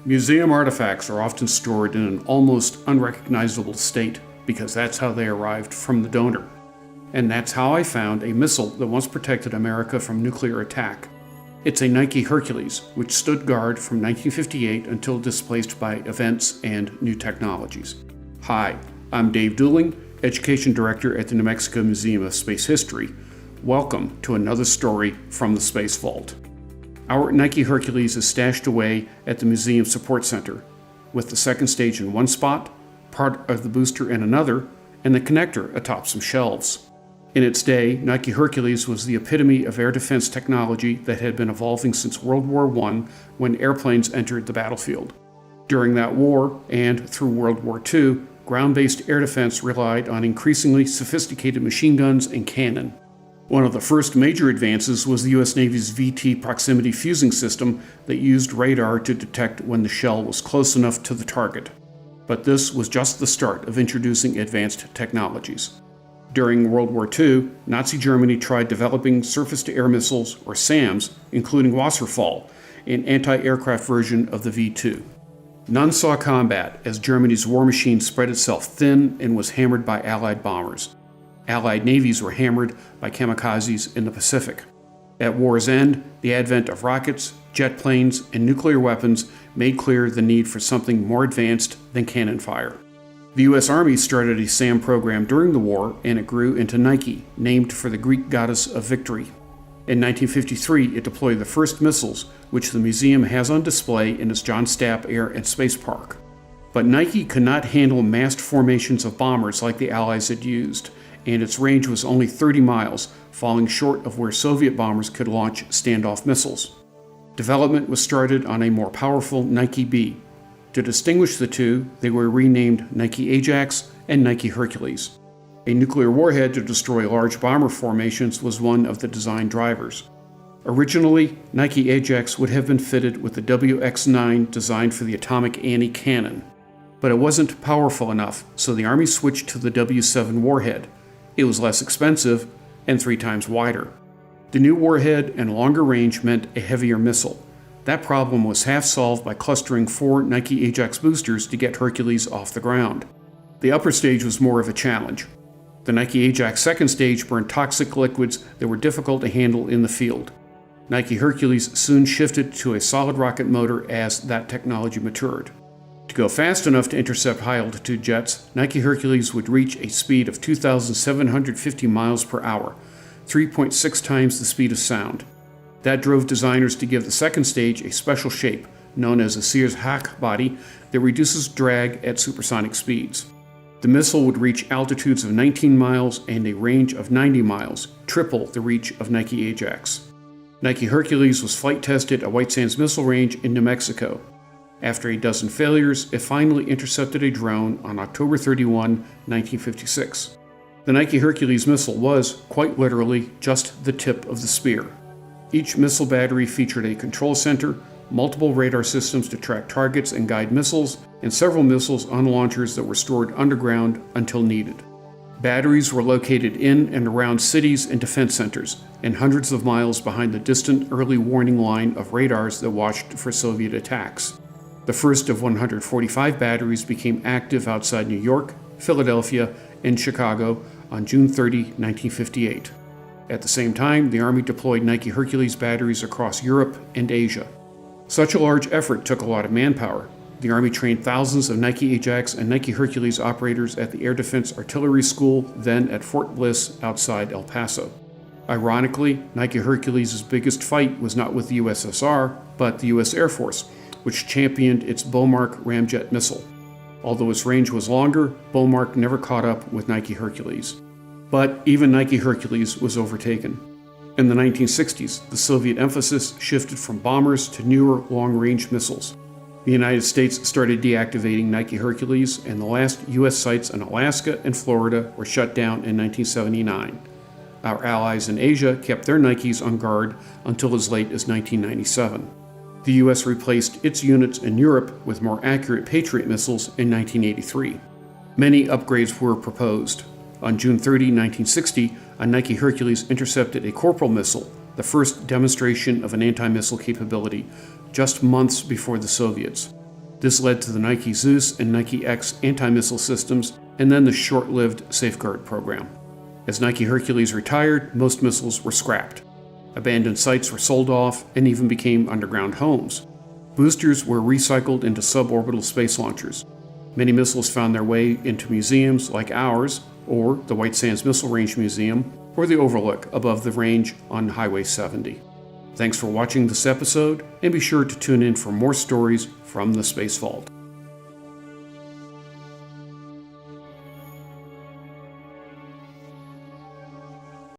Museum artifacts are often stored in an almost unrecognizable state because that's how they arrived from the donor. And that's how I found a missile that once protected America from nuclear attack. It's a Nike Hercules, which stood guard from 1958 until displaced by events and new technologies. Hi, I'm Dave Dooling, Education Director at the New Mexico Museum of Space History. Welcome to another story from the Space Vault. Our Nike Hercules is stashed away at the Museum Support Center, with the second stage in one spot, part of the booster in another, and the connector atop some shelves. In its day, Nike Hercules was the epitome of air defense technology that had been evolving since World War I when airplanes entered the battlefield. During that war, and through World War II, ground-based air defense relied on increasingly sophisticated machine guns and cannon. One of the first major advances was the U.S. Navy's VT proximity fusing system that used radar to detect when the shell was close enough to the target. But this was just the start of introducing advanced technologies. During World War II, Nazi Germany tried developing surface-to-air missiles, or SAMs, including Wasserfall, an anti-aircraft version of the V-2. None saw combat as Germany's war machine spread itself thin and was hammered by Allied bombers. Allied navies were hammered by kamikazes in the Pacific. At war's end, the advent of rockets, jet planes, and nuclear weapons made clear the need for something more advanced than cannon fire. The U.S. Army started a SAM program during the war, and it grew into Nike, named for the Greek goddess of victory. In 1953, it deployed the first missiles, which the museum has on display in its John Stapp Air and Space Park. But Nike could not handle massed formations of bombers like the Allies had used, and its range was only 30 miles, falling short of where Soviet bombers could launch standoff missiles. Development was started on a more powerful Nike B. To distinguish the two, they were renamed Nike Ajax and Nike Hercules. A nuclear warhead to destroy large bomber formations was one of the design drivers. Originally, Nike Ajax would have been fitted with the WX-9 designed for the atomic anti-cannon. But it wasn't powerful enough, so the Army switched to the W7 warhead. It was less expensive and 3 times wider. The new warhead and longer range meant a heavier missile. That problem was half solved by clustering 4 Nike Ajax boosters to get Hercules off the ground. The upper stage was more of a challenge. The Nike Ajax second stage burned toxic liquids that were difficult to handle in the field. Nike Hercules soon shifted to a solid rocket motor as that technology matured. To go fast enough to intercept high-altitude jets, Nike Hercules would reach a speed of 2,750 miles per hour, 3.6 times the speed of sound. That drove designers to give the second stage a special shape, known as a Sears-Hack body, that reduces drag at supersonic speeds. The missile would reach altitudes of 19 miles and a range of 90 miles, triple the reach of Nike Ajax. Nike Hercules was flight tested at White Sands Missile Range in New Mexico. After a dozen failures, it finally intercepted a drone on October 31, 1956. The Nike Hercules missile was, quite literally, just the tip of the spear. Each missile battery featured a control center, multiple radar systems to track targets and guide missiles, and several missiles on launchers that were stored underground until needed. Batteries were located in and around cities and defense centers, and hundreds of miles behind the distant early warning line of radars that watched for Soviet attacks. The first of 145 batteries became active outside New York, Philadelphia, and Chicago on June 30, 1958. At the same time, the Army deployed Nike Hercules batteries across Europe and Asia. Such a large effort took a lot of manpower. The Army trained thousands of Nike Ajax and Nike Hercules operators at the Air Defense Artillery School, then at Fort Bliss outside El Paso. Ironically, Nike Hercules' biggest fight was not with the USSR, but the U.S. Air Force, which championed its Beaumark ramjet missile. Although its range was longer, Beaumark never caught up with Nike Hercules. But even Nike Hercules was overtaken. In the 1960s, the Soviet emphasis shifted from bombers to newer long-range missiles. The United States started deactivating Nike Hercules, and the last U.S. sites in Alaska and Florida were shut down in 1979. Our allies in Asia kept their Nikes on guard until as late as 1997. The U.S. replaced its units in Europe with more accurate Patriot missiles in 1983. Many upgrades were proposed. On June 30, 1960, a Nike Hercules intercepted a Corporal missile, the first demonstration of an anti-missile capability, just months before the Soviets. This led to the Nike Zeus and Nike X anti-missile systems, and then the short-lived Safeguard program. As Nike Hercules retired, most missiles were scrapped. Abandoned sites were sold off and even became underground homes. Boosters were recycled into suborbital space launchers. Many missiles found their way into museums like ours, or the White Sands Missile Range Museum, or the Overlook above the range on Highway 70. Thanks for watching this episode, and be sure to tune in for more stories from the Space Vault.